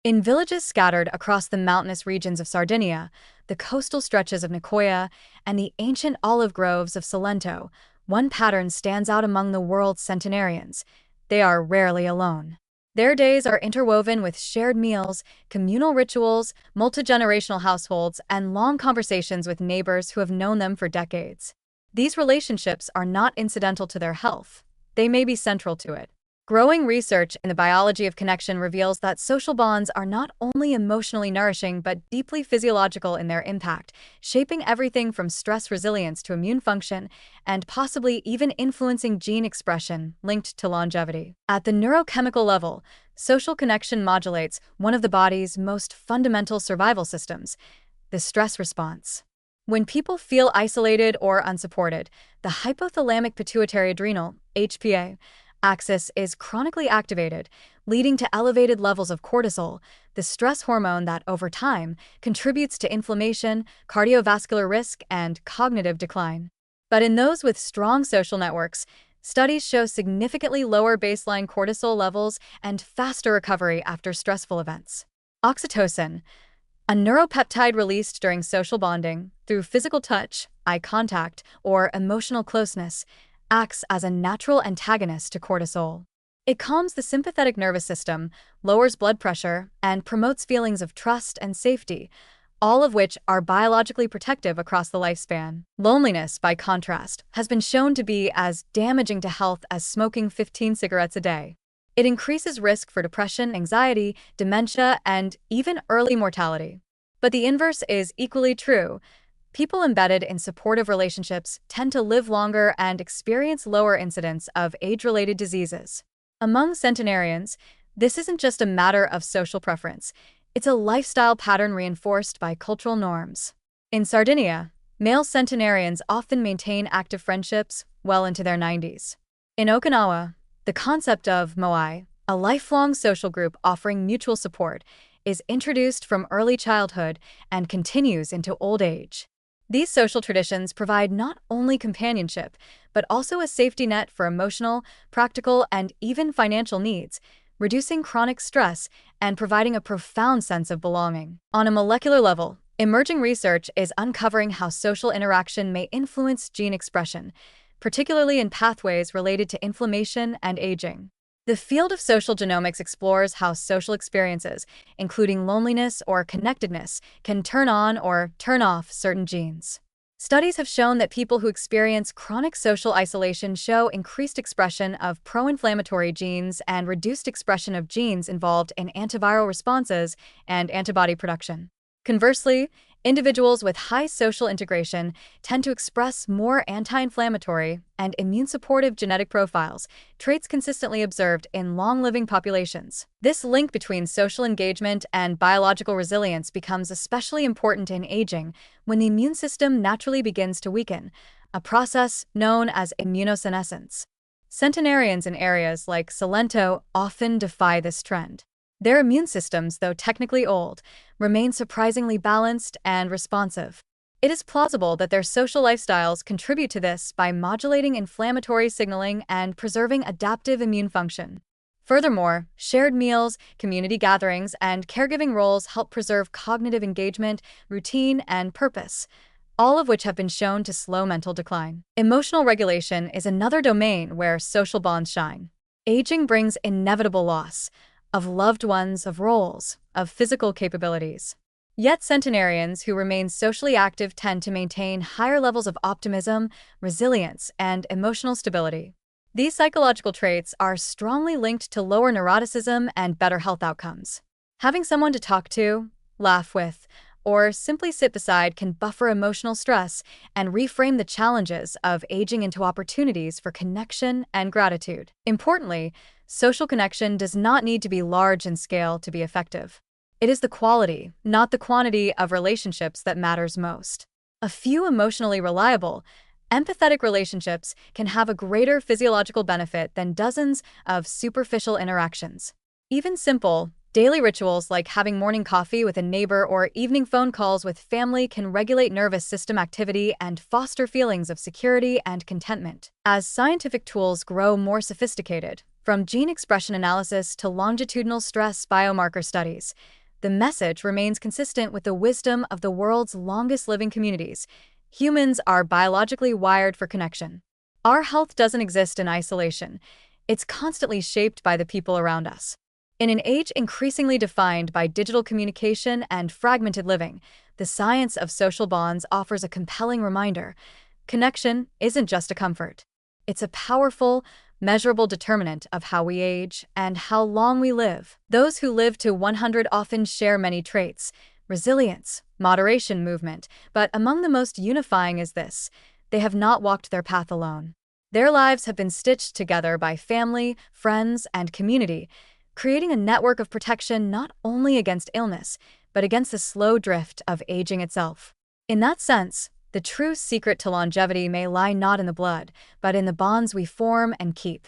In villages scattered across the mountainous regions of Sardinia, the coastal stretches of Nicoya, and the ancient olive groves of Salento, one pattern stands out among the world's centenarians. They are rarely alone. Their days are interwoven with shared meals, communal rituals, multi-generational households, and long conversations with neighbors who have known them for decades. These relationships are not incidental to their health. They may be central to it. Growing research in the biology of connection reveals that social bonds are not only emotionally nourishing but deeply physiological in their impact, shaping everything from stress resilience to immune function, and possibly even influencing gene expression linked to longevity. At the neurochemical level, social connection modulates one of the body's most fundamental survival systems, the stress response. When people feel isolated or unsupported, the hypothalamic pituitary adrenal (HPA) axis is chronically activated, leading to elevated levels of cortisol, the stress hormone that, over time, contributes to inflammation, cardiovascular risk, and cognitive decline. But in those with strong social networks, studies show significantly lower baseline cortisol levels and faster recovery after stressful events. Oxytocin, a neuropeptide released during social bonding through physical touch, eye contact, or emotional closeness, acts as a natural antagonist to cortisol. It calms the sympathetic nervous system, lowers blood pressure, and promotes feelings of trust and safety, all of which are biologically protective across the lifespan. Loneliness, by contrast, has been shown to be as damaging to health as smoking 15 cigarettes a day. It increases risk for depression, anxiety, dementia, and even early mortality. But the inverse is equally true. People embedded in supportive relationships tend to live longer and experience lower incidence of age-related diseases. Among centenarians, this isn't just a matter of social preference. It's a lifestyle pattern reinforced by cultural norms. In Sardinia, male centenarians often maintain active friendships well into their 90s. In Okinawa, the concept of moai, a lifelong social group offering mutual support, is introduced from early childhood and continues into old age. These social traditions provide not only companionship, but also a safety net for emotional, practical, and even financial needs, reducing chronic stress and providing a profound sense of belonging. On a molecular level, emerging research is uncovering how social interaction may influence gene expression, particularly in pathways related to inflammation and aging. The field of social genomics explores how social experiences, including loneliness or connectedness, can turn on or turn off certain genes. Studies have shown that people who experience chronic social isolation show increased expression of pro-inflammatory genes and reduced expression of genes involved in antiviral responses and antibody production. Conversely, individuals with high social integration tend to express more anti-inflammatory and immune-supportive genetic profiles, traits consistently observed in long-living populations. This link between social engagement and biological resilience becomes especially important in aging when the immune system naturally begins to weaken, a process known as immunosenescence. Centenarians in areas like Salento often defy this trend. Their immune systems, though technically old, remain surprisingly balanced and responsive. It is plausible that their social lifestyles contribute to this by modulating inflammatory signaling and preserving adaptive immune function. Furthermore, shared meals, community gatherings, and caregiving roles help preserve cognitive engagement, routine, and purpose, all of which have been shown to slow mental decline. Emotional regulation is another domain where social bonds shine. Aging brings inevitable loss of loved ones, of roles, of physical capabilities. Yet centenarians who remain socially active tend to maintain higher levels of optimism, resilience, and emotional stability. These psychological traits are strongly linked to lower neuroticism and better health outcomes. Having someone to talk to, laugh with, or simply sit beside can buffer emotional stress and reframe the challenges of aging into opportunities for connection and gratitude. Importantly, social connection does not need to be large in scale to be effective. It is the quality, not the quantity, of relationships that matters most. A few emotionally reliable, empathetic relationships can have a greater physiological benefit than dozens of superficial interactions. Even simple, daily rituals like having morning coffee with a neighbor or evening phone calls with family can regulate nervous system activity and foster feelings of security and contentment. As scientific tools grow more sophisticated, From gene expression analysis to longitudinal stress biomarker studies, the message remains consistent with the wisdom of the world's longest living communities. Humans are biologically wired for connection. Our health doesn't exist in isolation. It's constantly shaped by the people around us. In an age increasingly defined by digital communication and fragmented living, the science of social bonds offers a compelling reminder. Connection isn't just a comfort. It's a powerful, measurable determinant of how we age and how long we live. Those who live to 100 often share many traits: resilience, moderation, movement, but among the most unifying is this: they have not walked their path alone. Their lives have been stitched together by family, friends, and community, creating a network of protection not only against illness, but against the slow drift of aging itself. In that sense, the true secret to longevity may lie not in the blood, but in the bonds we form and keep.